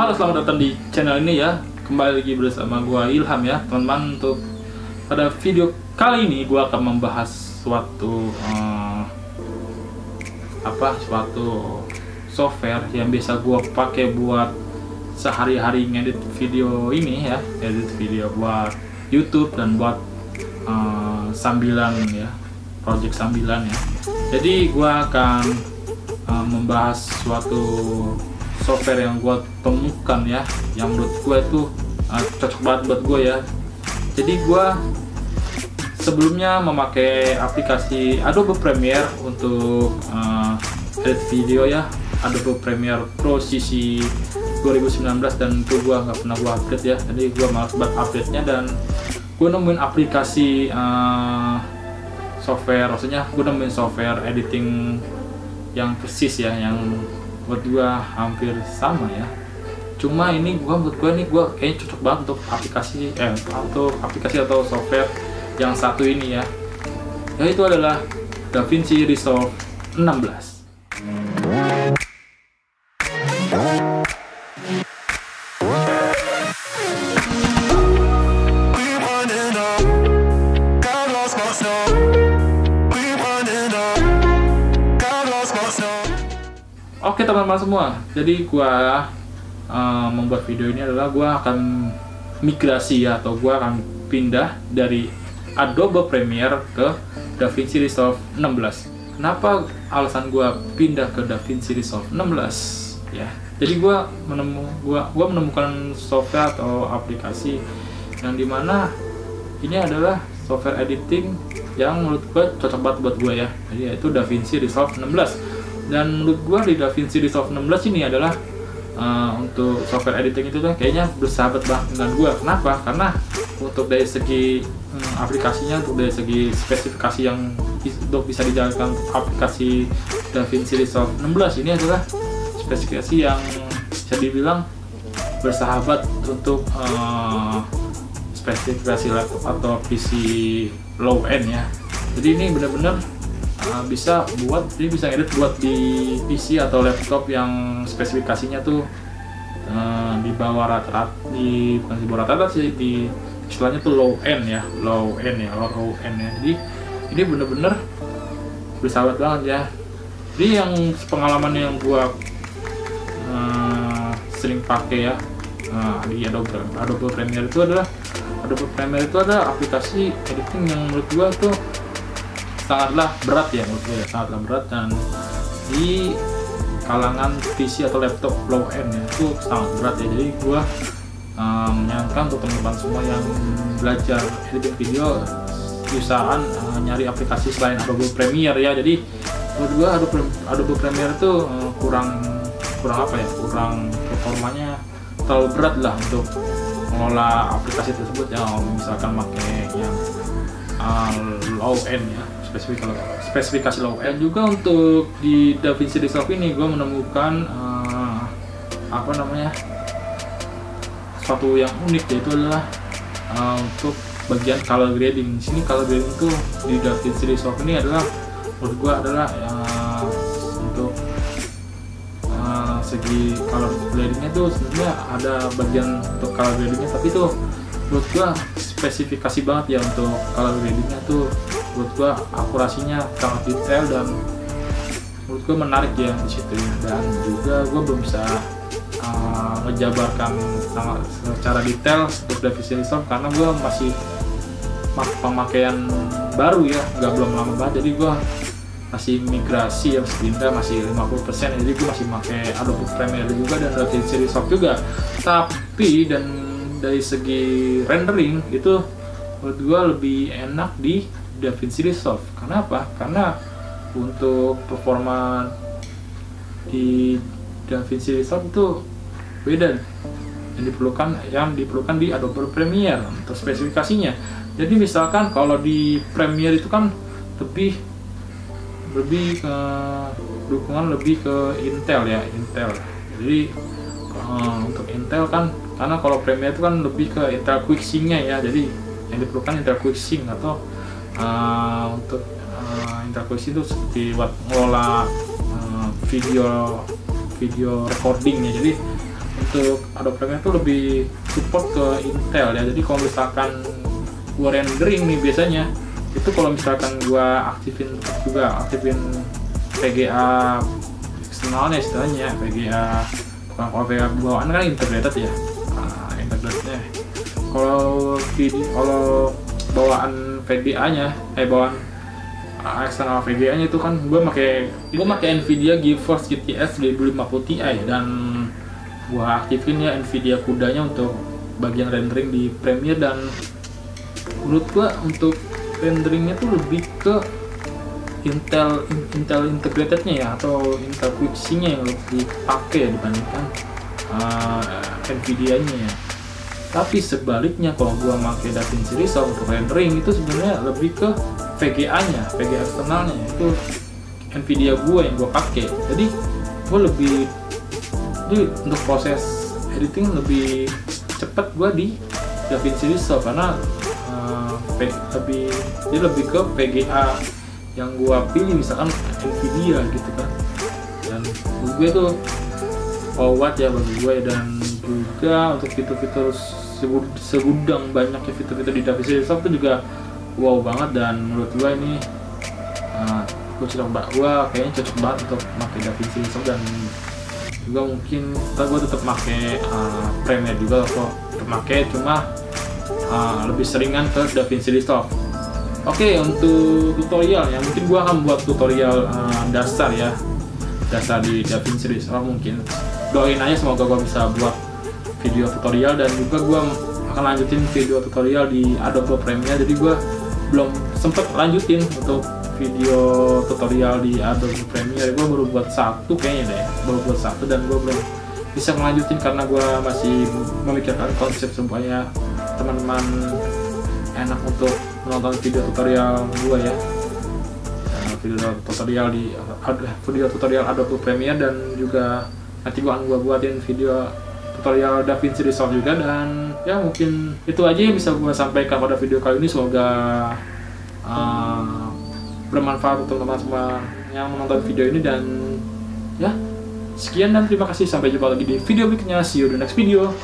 Halo, selamat datang di channel ini ya. Kembali lagi bersama gua Ilham ya, teman-teman. Untuk pada video kali ini gua akan membahas suatu software yang bisa gua pakai buat sehari-hari ngedit video ini ya, edit video buat YouTube dan buat sambilan ya, project sambilan ya. Jadi gua akan membahas suatu software yang gue temukan ya, yang menurut gue itu cocok banget buat gue ya. Jadi gue sebelumnya memakai aplikasi Adobe Premiere untuk edit video ya, Adobe Premiere Pro CC 2019, dan itu gue nggak pernah gue update ya. Jadi gue malas buat update-nya, dan gue nemuin aplikasi software, maksudnya gue nemuin software editing yang persis ya, yang buat gua hampir sama ya. Cuma ini buat gua kayaknya cocok banget untuk aplikasi atau software yang satu ini ya. Yaitu adalah DaVinci Resolve 16. Oke teman-teman semua, jadi gua membuat video ini adalah gua akan migrasi ya, atau gua akan pindah dari Adobe Premiere ke DaVinci Resolve 16. Kenapa alasan gua pindah ke DaVinci Resolve 16 ya? Jadi gua menemukan software atau aplikasi yang dimana ini adalah software editing yang menurut gua cocok banget buat gua ya. Jadi yaitu DaVinci Resolve 16. Dan menurut gua di DaVinci Resolve 16 ini adalah untuk software editing itu tuh kayaknya bersahabat banget dengan gua. Kenapa? Karena untuk dari segi aplikasinya, untuk dari segi spesifikasi yang untuk bisa dijalankan aplikasi DaVinci Resolve 16 ini adalah spesifikasi yang bisa dibilang bersahabat untuk spesifikasi laptop atau PC low end ya. Jadi ini benar-benar bisa edit buat di PC atau laptop yang spesifikasinya tuh di bawah rata-rata, bukan di bawah rata-rata sih, di istilahnya tuh low end ya. Jadi ini bener-bener bersahabat banget ya. Jadi yang pengalaman yang gua sering pakai ya di Adobe Premiere itu adalah aplikasi editing yang menurut gua tuh sangatlah berat ya, sangatlah berat, dan di kalangan PC atau laptop low end ya, itu sangat berat ya. Jadi gua menyarankan untuk teman-teman semua yang belajar editing video usahakan nyari aplikasi selain Adobe Premiere ya. Jadi menurut gua Adobe Premiere itu kurang performanya terlalu berat lah untuk mengelola aplikasi tersebut ya. Misalkan pakai yang low end ya, spesifikasi low end. Juga untuk di DaVinci Resolve ini gue menemukan sesuatu yang unik, yaitu adalah untuk bagian color grading. Di sini color grading itu di DaVinci Resolve ini adalah menurut gue adalah untuk segi color gradingnya tuh sebenarnya ada bagian untuk color gradingnya, tapi tuh menurut gue spesifikasi banget ya untuk color gradingnya tuh. Menurut gua akurasinya sangat detail dan menurut gua menarik ya di situ ya. Dan juga gua belum bisa ngejabarkan secara detail untuk DaVinci Resolve karena gua masih pemakaian baru ya, belum lama banget. Jadi gua masih migrasi ya, masih 50%. Jadi gua masih pakai Adobe Premiere juga dan DaVinci Resolve juga. Tapi dan dari segi rendering itu menurut gua lebih enak di DaVinci Resolve. Kenapa? Karena untuk performa di DaVinci Resolve itu beda yang diperlukan di Adobe Premiere untuk spesifikasinya. Jadi misalkan kalau di Premiere itu kan lebih ke dukungan lebih ke Intel ya, Jadi untuk Intel kan, karena kalau Premiere itu kan lebih ke Intel QuickSync-nya ya. Jadi yang diperlukan Intel QuickSync atau untuk Intel QuickSync itu seperti buat mengelola video recordingnya. Jadi untuk Adobe Premiere tuh lebih support ke Intel ya. Jadi kalau misalkan gua rendering nih biasanya itu kalau misalkan gua aktifin VGA eksternalnya istilahnya, VGA bukan, kalau VGA bawaan kan integrated ya, integratednya. Kalau bawaan VGA-nya, bawaan eksternal VGA-nya itu kan gue pakai Nvidia GeForce GTX 1050 Ti dan gue aktifin ya Nvidia CUDA-nya untuk bagian rendering di Premiere. Dan menurut gue untuk renderingnya tuh lebih ke Intel integrated-nya ya, atau Intel QuickSync-nya yang lebih dipakai ya dibandingkan Nvidia-nya ya. Tapi sebaliknya kalau gua pakai DaVinci Resolve untuk rendering itu sebenarnya lebih ke VGA-nya, VGA eksternalnya, itu Nvidia gua yang gua pakai. Jadi untuk proses editing lebih cepat gua di DaVinci Resolve karena lebih ke VGA yang gua pilih, misalkan Nvidia gitu kan. Dan menurut gue itu forward ya bagi gue, dan juga untuk fitur-fitur segudang banyaknya fitur-fitur di DaVinci Resolve itu juga wow banget. Dan menurut gue ini gue kayaknya cocok banget untuk pakai DaVinci Resolve. Dan juga mungkin gue tetap pakai Premiere juga, atau tetap pakai cuma lebih seringan ke DaVinci Resolve. Oke, untuk tutorial ya, mungkin gue akan buat tutorial dasar di DaVinci Resolve. Mungkin doain aja semoga gue bisa buat video tutorial, dan juga gue akan lanjutin video tutorial di Adobe Premiere. Jadi gue belum sempet lanjutin untuk video tutorial di Adobe Premiere. Gue baru buat satu kayaknya deh, dan gue belum bisa melanjutin karena gue masih memikirkan konsep supaya teman-teman enak untuk menonton video tutorial gue ya. Video tutorial Adobe Premiere, dan juga nanti akan gue buatin video tutorial DaVinci Resolve juga. Dan ya mungkin itu aja yang bisa gue sampaikan pada video kali ini. Semoga bermanfaat untuk teman-teman semua yang menonton video ini. Dan ya sekian dan terima kasih, sampai jumpa lagi di video berikutnya. See you in the next video.